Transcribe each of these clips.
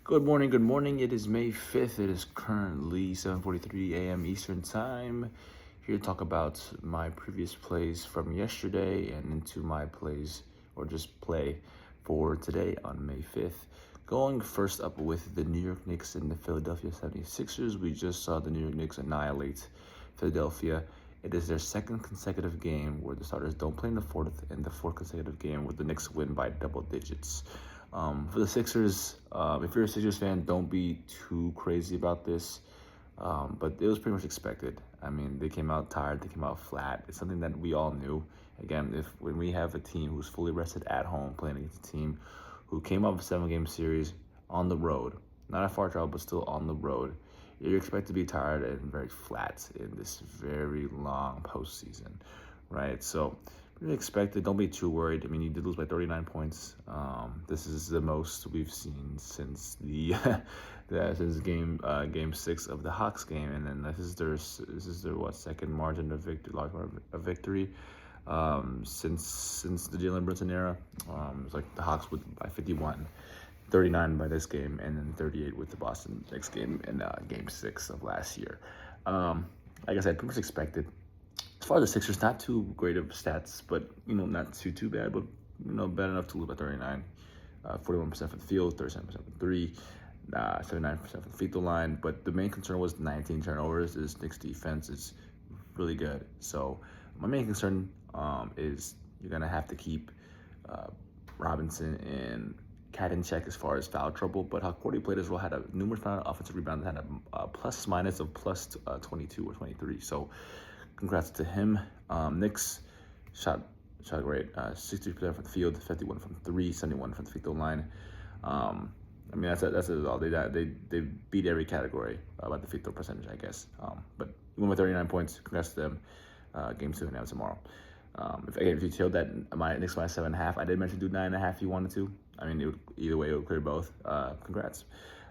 Good morning, good morning. It is May 5th. It is currently 7:43 a.m. Eastern Time. Here to talk about my previous plays from yesterday and into my plays or just play for today on May 5th. Going first up with the New York Knicks and the Philadelphia 76ers. We just saw the New York Knicks annihilate Philadelphia. It is their second consecutive game where the starters don't play in the fourth, and the fourth consecutive game where the Knicks win by double digits. For the Sixers, if you're a Sixers fan, don't be too crazy about this. But it was pretty much expected. I mean, they came out tired, they came out flat. It's something that we all knew. Again, if when we have a team who's fully rested at home playing against a team who came up with a 7-game series on the road, not a far travel, but still on the road, you expect to be tired and very flat in this very long postseason, right? So, pretty expected. Don't be too worried. I mean, you did lose by 39 points. This is the most we've seen since since game 6 of the Hawks game, and then this is their what, second margin of victory, large margin of victory, since the Jalen Brunson era. It's like the Hawks with by 51. 39 by this game, and then 38 with the Boston next game in game 6 of last year. Like I said, pretty much expected. As far as the Sixers, not too great of stats, but not too bad, but bad enough to lose by 39. 41% from the field, 37% from three, 79% from the free throw line. But the main concern was 19 turnovers. This Knicks defense is really good. So my main concern is you're gonna have to keep Robinson and Cat in check as far as foul trouble, but how Cordy played as well, had a numerous amount of offensive rebounds, had a plus minus of plus 22 or 23. So congrats to him. Knicks shot great, 60% from the field, 51 from three, 71 from the free throw line. I mean, that's all. They beat every category about the free throw percentage, I guess. But won with 39 points. Congrats to them. Game 2 now tomorrow. If you told that my Knicks minus 7.5, I did mention do 9.5 if you wanted to. I mean, either way, it would clear both. Congrats.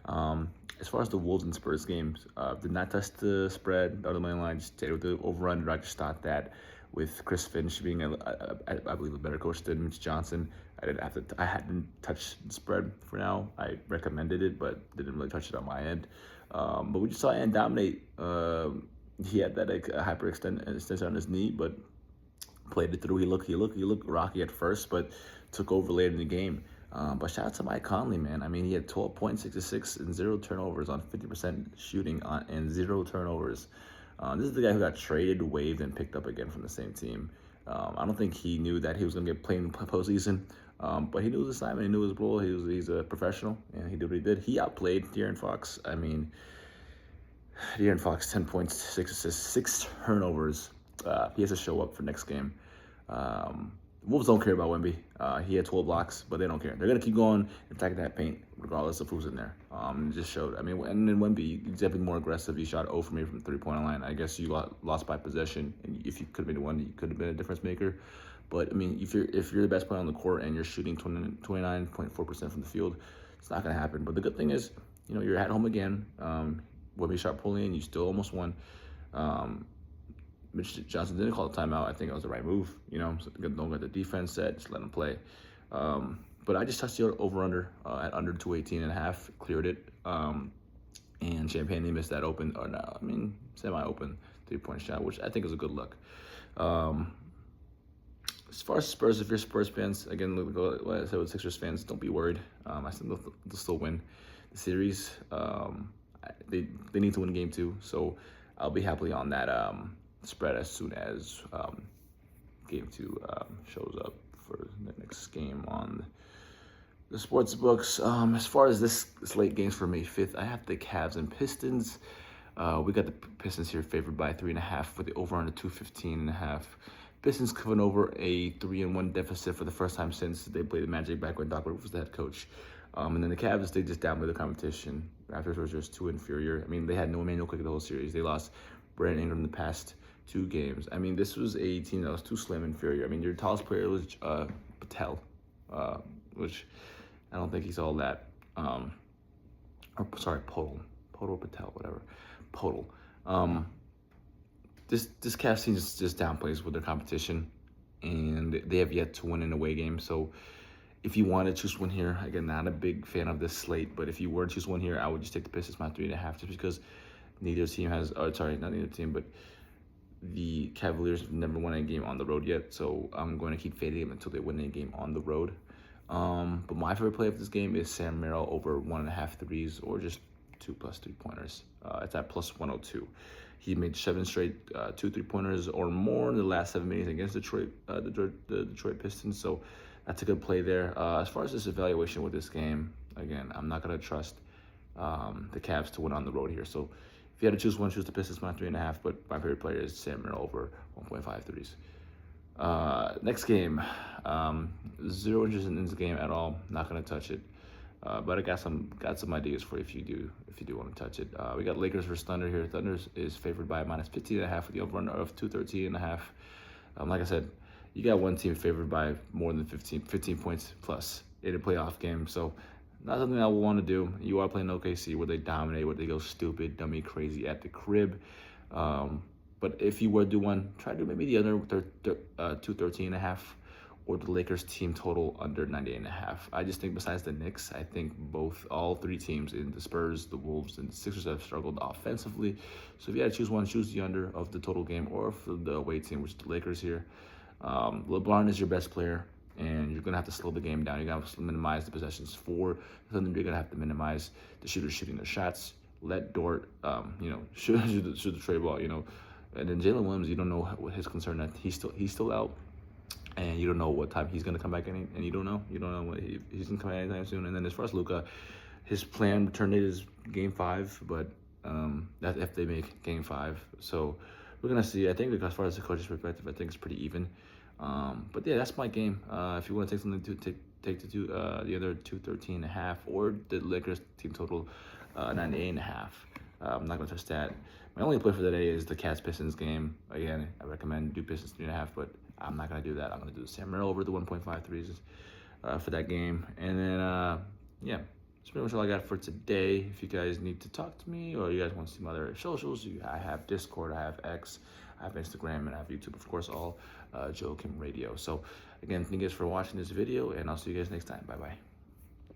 As far as the Wolves and Spurs games, did not touch the spread, the other money line, just stayed with the over-under. I just thought that with Chris Finch being, I believe, a better coach than Mitch Johnson, I hadn't touched the spread for now. I recommended it, but didn't really touch it on my end. But we just saw Ant dominate. He had that hyperextension on his knee, but played it through. He looked rocky at first, but took over later in the game. But shout out to Mike Conley, man. I mean, he had 12 points, 6 assists, and 0 turnovers on 50% shooting and 0 turnovers. This is the guy who got traded, waived, and picked up again from the same team. I don't think he knew that he was going to get played in postseason, but he knew his assignment, he knew his role. He's a professional, and he did what he did. He outplayed De'Aaron Fox. I mean, De'Aaron Fox, 10 points, 6 assists, 6 turnovers. He has to show up for next game. Wolves don't care about Wemby. He had 12 blocks, but they don't care. They're going to keep going and attacking that paint regardless of who's in there. It just showed. I mean, and then Wemby, he's definitely more aggressive. He shot 0 for me from the three-point line. I guess you lost by possession, and if you could have been the one, you could have been a difference maker. But, I mean, if you're the best player on the court and you're shooting 29.4% from the field, it's not going to happen. But the good thing is, you're at home again. Wemby shot poorly, and you still almost won. Mitch Johnson didn't call a timeout. I think it was the right move. So don't get the defense set, just let him play. But I just touched the over-under at under 218.5, cleared it. And Champagne, he missed that open, or no, I mean, semi-open three-point shot, which I think is a good look. As far as Spurs, if you're Spurs fans, again, like I said with Sixers fans, don't be worried. I think they'll still win the series. They need to win game 2, so I'll be happily on that spread as soon as game 2 shows up for the next game on the sports books. As far as this late games for May 5th, I have the Cavs and Pistons. We got the Pistons here favored by 3.5 with the over under 215.5. Pistons coming over a 3-1 deficit for the first time since they played the Magic back when Doc Rivers was the head coach. And then the Cavs, they just downplayed the competition. Raptors were just too inferior. I mean, they had no Emmanuel Quick the whole series. They lost Brandon Ingram the past 2 games. I mean, this was a team that was too slim inferior. I mean, your tallest player was Patel, which I don't think he's all that. Podol Patel, whatever. Podol. This Cavs team just downplays with their competition, and they have yet to win an away game. So If you want to choose one here, again, not a big fan of this slate, but if you were to choose one here, I would just take the Pistons minus 3.5, just because neither team has, sorry, not neither team, but the Cavaliers have never won a game on the road yet, so I'm going to keep fading them until they win a game on the road. But my favorite play of this game is Sam Merrill over 1.5 threes or just 2+ 3-pointers. It's at plus 102. He made 7 straight 2 3-pointers or more in the last 7 minutes against the Detroit Pistons. So that's a good play there. As far as this evaluation with this game, again, I'm not gonna trust the Cavs to win on the road here. So if you had to choose one, choose the Pistons minus 3.5. But my favorite player is Sam Merrill over 1.5 threes. Next game, zero interest in this game at all. Not gonna touch it. But I got some ideas for you if you do want to touch it. We got Lakers versus Thunder here. Thunder is favored by minus 15.5 with the over of 213.5. Like I said, you got one team favored by more than 15 points plus in a playoff game. So not something I would want to do. You are playing OKC where they dominate, where they go stupid, dummy, crazy at the crib. But if you were to do one, try to do maybe the other 213.5. Or the Lakers team total under 98.5. I just think besides the Knicks, I think all three teams in the Spurs, the Wolves, and the Sixers have struggled offensively. So if you had to choose one, choose the under of the total game or for the away team, which is the Lakers here. LeBron is your best player, and you're going to have to slow the game down. You're going to have to minimize the possessions for the Thunder. You're going to have to minimize the shooters shooting their shots. Let Dort, shoot the trade ball, And then Jalen Williams, you don't know what his concern is. He's still out. And you don't know what time he's gonna come back in, and you don't know what he's gonna come back anytime soon. And then as far as Luka, his planned return date is Game 5, but that's if they make Game 5. So we're gonna see. I think as far as the coach's perspective, I think it's pretty even. But yeah, that's my game. If you want to take something to take the other 213.5 or the Lakers team total 98.5. I'm not gonna touch that. My only play for the day is the Cavs Pistons game. Again, I recommend do Pistons 3.5, but I'm not going to do that. I'm going to do the Sam Merrill over the 1.5 threes for that game. And then, yeah, that's pretty much all I got for today. If you guys need to talk to me or you guys want to see my other socials, I have Discord, I have X, I have Instagram, and I have YouTube, of course, all Joe Kim Radio. So, again, thank you guys for watching this video, and I'll see you guys next time. Bye-bye.